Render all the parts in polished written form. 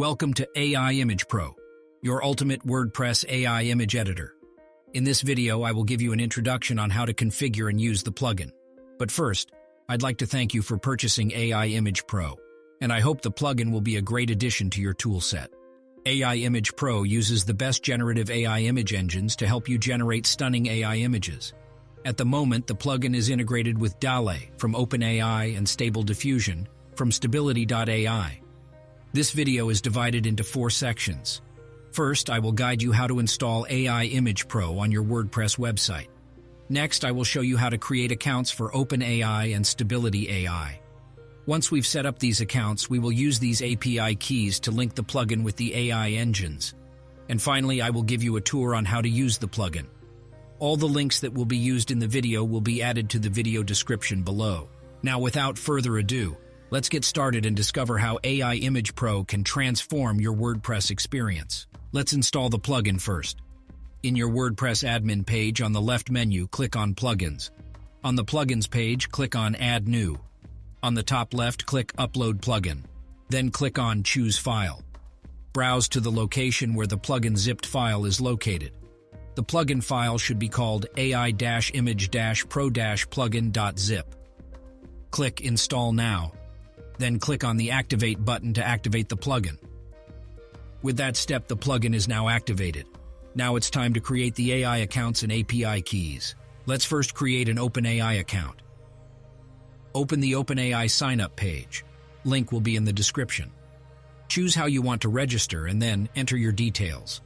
Welcome to AI Image Pro, your ultimate WordPress AI image editor. In this video, I will give you an introduction on how to configure and use the plugin. But first, I'd like to thank you for purchasing AI Image Pro, and I hope the plugin will be a great addition to your toolset. AI Image Pro uses the best generative AI image engines to help you generate stunning AI images. At the moment, the plugin is integrated with DALL.E from OpenAI and Stable Diffusion from Stability.ai. This video is divided into 4 sections. First, I will guide you how to install AI Image Pro on your WordPress website. Next, I will show you how to create accounts for OpenAI and Stability.ai. Once we've set up these accounts, we will use these API keys to link the plugin with the AI engines. And finally, I will give you a tour on how to use the plugin. All the links that will be used in the video will be added to the video description below. Now, without further ado, let's get started and discover how AI Image Pro can transform your WordPress experience. Let's install the plugin first. In your WordPress admin page on the left menu, click on Plugins. On the Plugins page, click on Add New. On the top left, click Upload Plugin. Then click on Choose File. Browse to the location where the plugin zipped file is located. The plugin file should be called ai-image-pro-plugin.zip. Click Install Now. Then click on the Activate button to activate the plugin. With that step, the plugin is now activated. Now it's time to create the AI accounts and API keys. Let's first create an OpenAI account. Open the OpenAI sign-up page. Link will be in the description. Choose how you want to register and then enter your details.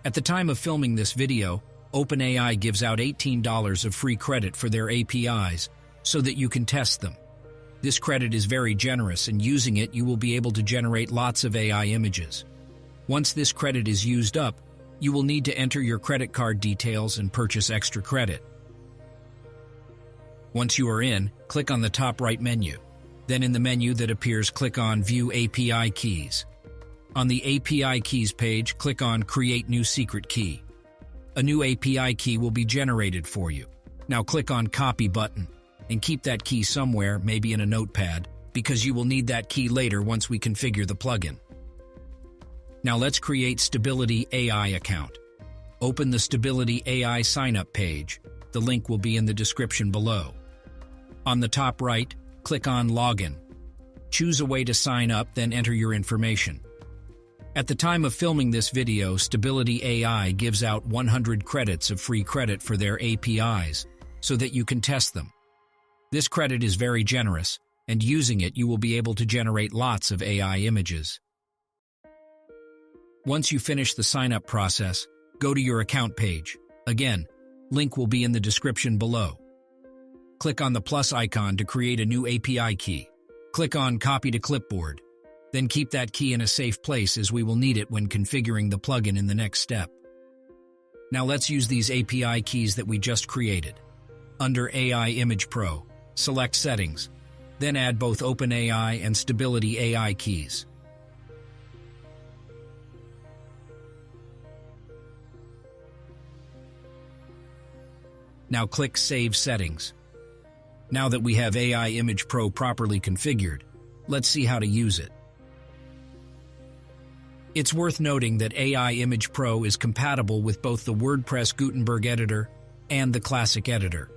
At the time of filming this video, OpenAI gives out $18 of free credit for their APIs so that you can test them. This credit is very generous, and using it, you will be able to generate lots of AI images. Once this credit is used up, you will need to enter your credit card details and purchase extra credit. Once you are in, click on the top right menu. Then in the menu that appears, click on View API Keys. On the API Keys page, click on Create New Secret Key. A new API key will be generated for you. Now click on Copy button and keep that key somewhere, maybe in a notepad, because you will need that key later once we configure the plugin. Now let's create Stability.ai account. Open the Stability.ai sign-up page. The link will be in the description below. On the top right, click on Login. Choose a way to sign up, then enter your information. At the time of filming this video, Stability.ai gives out 100 credits of free credit for their APIs so that you can test them. This credit is very generous, and using it, you will be able to generate lots of AI images. Once you finish the sign-up process, go to your account page. Again, link will be in the description below. Click on the plus icon to create a new API key. Click on Copy to Clipboard. Then keep that key in a safe place, as we will need it when configuring the plugin in the next step. Now let's use these API keys that we just created. Under AI Image Pro, select Settings, then add both OpenAI and Stability.ai keys. Now click Save Settings. Now that we have AI Image Pro properly configured, let's see how to use it. It's worth noting that AI Image Pro is compatible with both the WordPress Gutenberg editor and the Classic editor.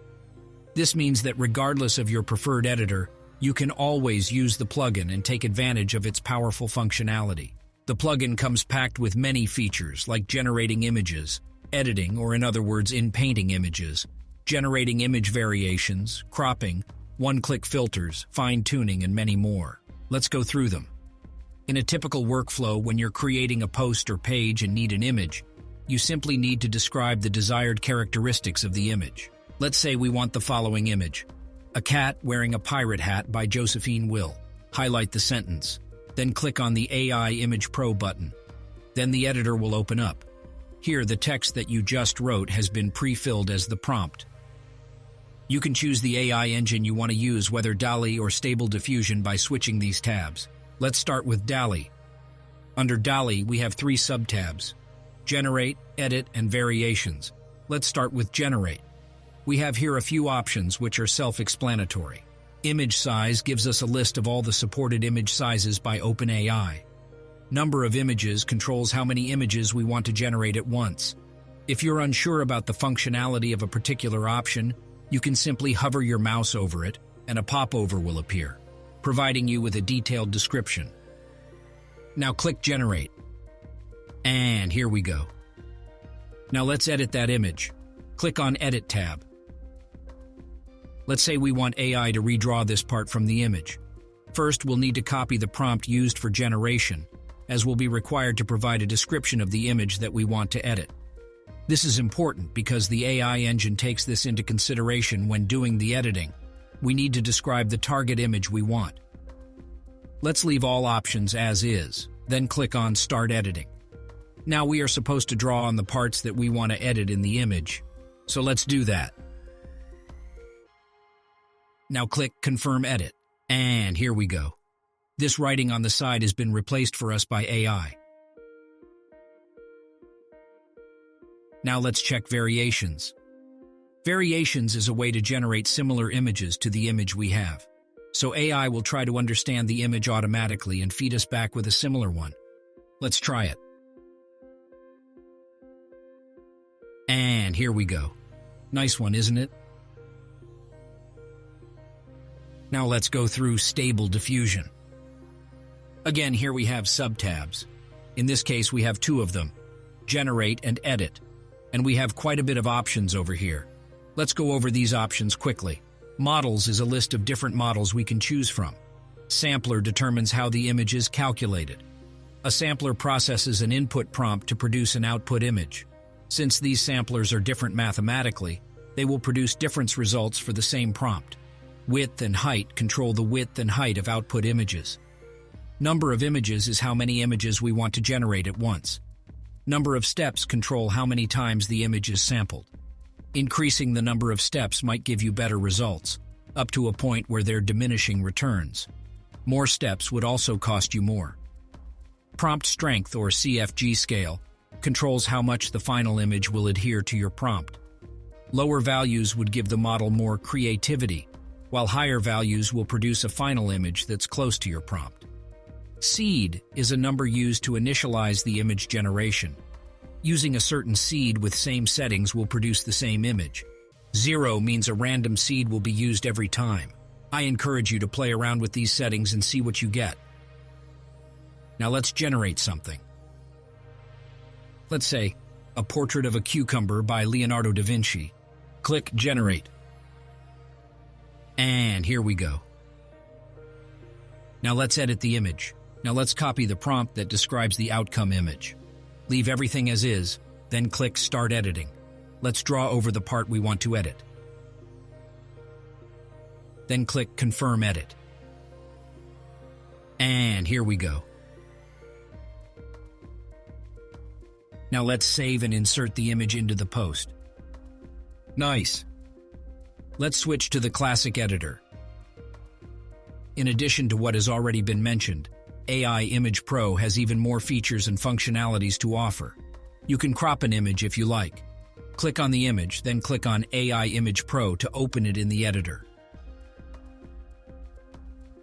This means that regardless of your preferred editor, you can always use the plugin and take advantage of its powerful functionality. The plugin comes packed with many features like generating images, editing, or in other words, in-painting images, generating image variations, cropping, one-click filters, fine-tuning, and many more. Let's go through them. In a typical workflow, when you're creating a post or page and need an image, you simply need to describe the desired characteristics of the image. Let's say we want the following image: a cat wearing a pirate hat by Josephine Will. Highlight the sentence, then click on the AI Image Pro button. Then the editor will open up. Here, the text that you just wrote has been pre-filled as the prompt. You can choose the AI engine you want to use, whether DALL.E or Stable Diffusion, by switching these tabs. Let's start with DALL.E. Under DALL.E, we have 3 sub-tabs: Generate, Edit, and Variations. Let's start with Generate. We have here a few options which are self-explanatory. Image size gives us a list of all the supported image sizes by OpenAI. Number of images controls how many images we want to generate at once. If you're unsure about the functionality of a particular option, you can simply hover your mouse over it and a popover will appear, providing you with a detailed description. Now click Generate. And here we go. Now let's edit that image. Click on Edit tab. Let's say we want AI to redraw this part from the image. First, we'll need to copy the prompt used for generation, as we'll be required to provide a description of the image that we want to edit. This is important because the AI engine takes this into consideration when doing the editing. We need to describe the target image we want. Let's leave all options as is, then click on Start Editing. Now we are supposed to draw on the parts that we want to edit in the image, so let's do that. Now click Confirm Edit, and here we go. This writing on the side has been replaced for us by AI. Now let's check Variations. Variations is a way to generate similar images to the image we have. So AI will try to understand the image automatically and feed us back with a similar one. Let's try it. And here we go. Nice one, isn't it? Now let's go through Stable Diffusion. Again, here we have subtabs. In this case, we have two of them, Generate and Edit. And we have quite a bit of options over here. Let's go over these options quickly. Models is a list of different models we can choose from. Sampler determines how the image is calculated. A sampler processes an input prompt to produce an output image. Since these samplers are different mathematically, they will produce different results for the same prompt. Width and height control the width and height of output images. Number of images is how many images we want to generate at once. Number of steps control how many times the image is sampled. Increasing the number of steps might give you better results, up to a point where they're diminishing returns. More steps would also cost you more. Prompt strength, or CFG scale, controls how much the final image will adhere to your prompt. Lower values would give the model more creativity, while higher values will produce a final image that's close to your prompt. Seed is a number used to initialize the image generation. Using a certain seed with same settings will produce the same image. 0 means a random seed will be used every time. I encourage you to play around with these settings and see what you get. Now let's generate something. Let's say, a portrait of a cucumber by Leonardo da Vinci. Click Generate. And here we go. Now let's edit the image. Now let's copy the prompt that describes the outcome image. Leave everything as is, then click Start Editing. Let's draw over the part we want to edit. Then click Confirm Edit. And here we go. Now let's save and insert the image into the post. Nice. Let's switch to the classic editor. In addition to what has already been mentioned, AI Image Pro has even more features and functionalities to offer. You can crop an image if you like. Click on the image, then click on AI Image Pro to open it in the editor.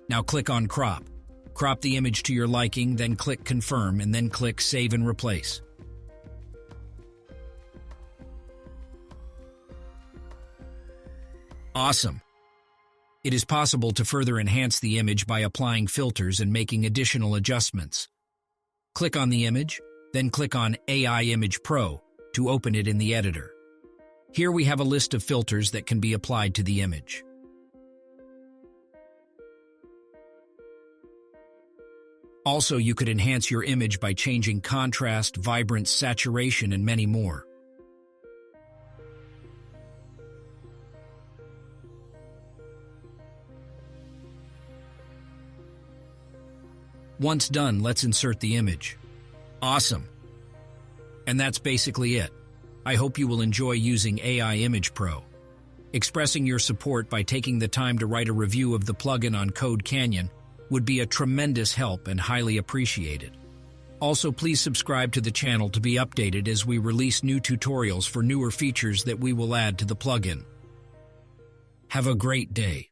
Now click on Crop. Crop the image to your liking, then click Confirm, and then click Save and Replace. Awesome! It is possible to further enhance the image by applying filters and making additional adjustments. Click on the image, then click on AI Image Pro to open it in the editor. Here we have a list of filters that can be applied to the image. Also, you could enhance your image by changing contrast, vibrance, saturation, and many more. Once done, let's insert the image. Awesome! And that's basically it. I hope you will enjoy using AI Image Pro. Expressing your support by taking the time to write a review of the plugin on Code Canyon would be a tremendous help and highly appreciated. Also, please subscribe to the channel to be updated as we release new tutorials for newer features that we will add to the plugin. Have a great day.